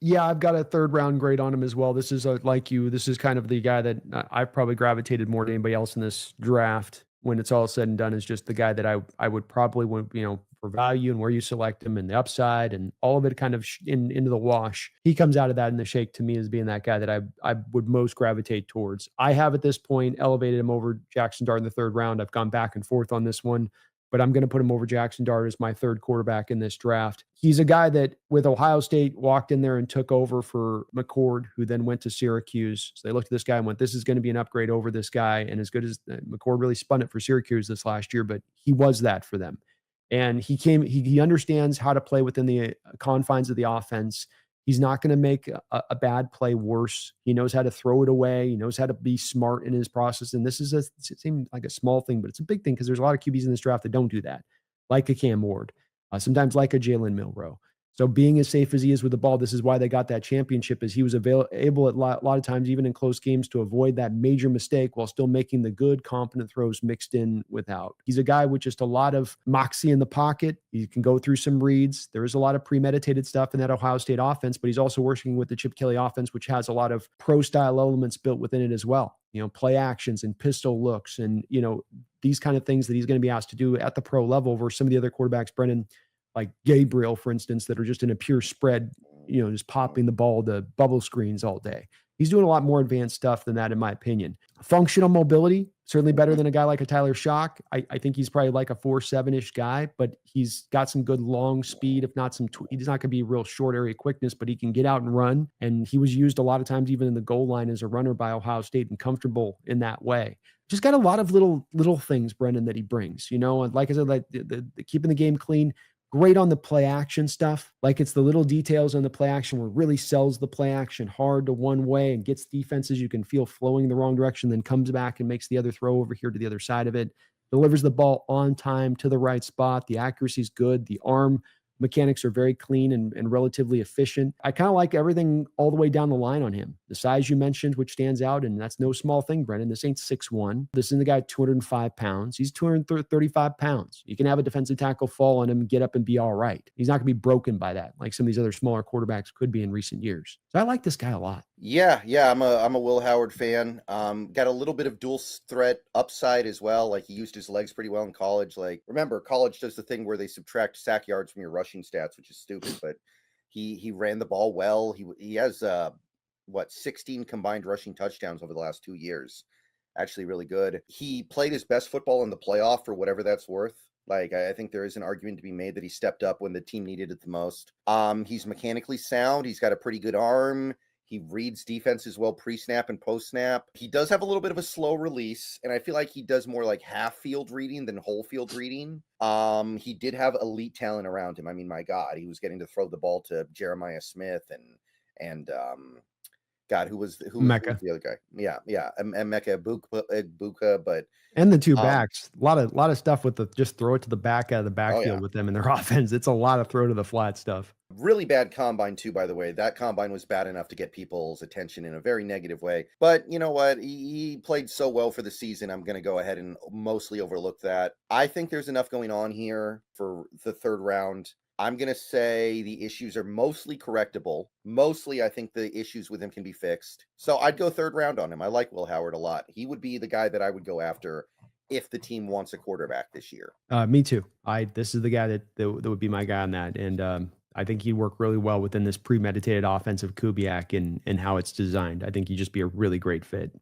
Yeah, I've got a third round grade on him as well. This is like you. This is kind of the guy that I've probably gravitated more to anybody else in this draft. When it's all said and done, is just the guy that I would probably want, for value and where you select him and the upside and all of it kind of into the wash. He comes out of that in the shake to me as being that guy that I would most gravitate towards. I have at this point elevated him over Jackson Dart in the third round. I've gone back and forth on this one, but I'm going to put him over Jackson Dart as my third quarterback in this draft. He's a guy that with Ohio State walked in there and took over for McCord, who then went to Syracuse. So they looked at this guy and went, this is going to be an upgrade over this guy. And as good as McCord really spun it for Syracuse this last year, but he was that for them. And he understands how to play within the confines of the offense. He's not going to make a bad play worse. He knows how to throw it away. He knows how to be smart in his process. And this is it seems like a small thing, but it's a big thing because there's a lot of QBs in this draft that don't do that, like a Cam Ward, sometimes like a Jalen Milroe. So being as safe as he is with the ball, this is why they got that championship, is he was able at a lot of times, even in close games, to avoid that major mistake while still making the good, confident throws mixed in without. He's a guy with just a lot of moxie in the pocket. He can go through some reads. There is a lot of premeditated stuff in that Ohio State offense, but he's also working with the Chip Kelly offense, which has a lot of pro-style elements built within it as well. Play actions and pistol looks and, these kind of things that he's going to be asked to do at the pro level versus some of the other quarterbacks, Brendan, like Gabriel, for instance, that are just in a pure spread, just popping the ball to bubble screens all day. He's doing a lot more advanced stuff than that, in my opinion. Functional mobility, certainly better than a guy like a Tyler Shock. I think he's probably like a 4.7-ish guy, but he's got some good long speed, if not he's not going to be real short area quickness, but he can get out and run. And he was used a lot of times, even in the goal line as a runner by Ohio State, and comfortable in that way. Just got a lot of little things, Brendan, that he brings, and like I said, like the keeping the game clean. Great on the play action stuff. Like it's the little details on the play action where it really sells the play action hard to one way and gets defenses you can feel flowing the wrong direction, then comes back and makes the other throw over here to the other side of it. Delivers the ball on time to the right spot. The accuracy is good. The arm mechanics are very clean and relatively efficient. I kind of like everything all the way down the line on him. The size you mentioned, which stands out, and that's no small thing, Brendan. This ain't 6'1". This isn't the guy 205 pounds. He's 235 pounds. You can have a defensive tackle fall on him and get up and be all right. He's not going to be broken by that, like some of these other smaller quarterbacks could be in recent years. So I like this guy a lot. Yeah, I'm a Will Howard fan. Got a little bit of dual threat upside as well. Like he used his legs pretty well in college. Like remember, college does the thing where they subtract sack yards from your rushing stats, which is stupid. But he ran the ball well. He has 16 combined rushing touchdowns over the last 2 years. Actually, really good. He played his best football in the playoff for whatever that's worth. Like I think there is an argument to be made that he stepped up when the team needed it the most. He's mechanically sound. He's got a pretty good arm. He reads defenses well pre-snap and post-snap. He does have a little bit of a slow release, and I feel like he does more like half-field reading than whole-field reading. He did have elite talent around him. I mean, my God, he was getting to throw the ball to Jeremiah Smith and God, who was the other guy? Yeah, Emeka Egbuka, but and the two backs, a lot of stuff with the just throw it to the back out of the backfield with them in their offense. It's a lot of throw to the flat stuff. Really bad combine too, by the way. That combine was bad enough to get people's attention in a very negative way. But you know what? He played so well for the season. I'm going to go ahead and mostly overlook that. I think there's enough going on here for the third round. I'm going to say the issues are mostly correctable. Mostly, I think the issues with him can be fixed. So I'd go third round on him. I like Will Howard a lot. He would be the guy that I would go after if the team wants a quarterback this year. Me too. This is the guy that would be my guy on that. And I think he'd work really well within this premeditated offensive Kubiak and how it's designed. I think he'd just be a really great fit.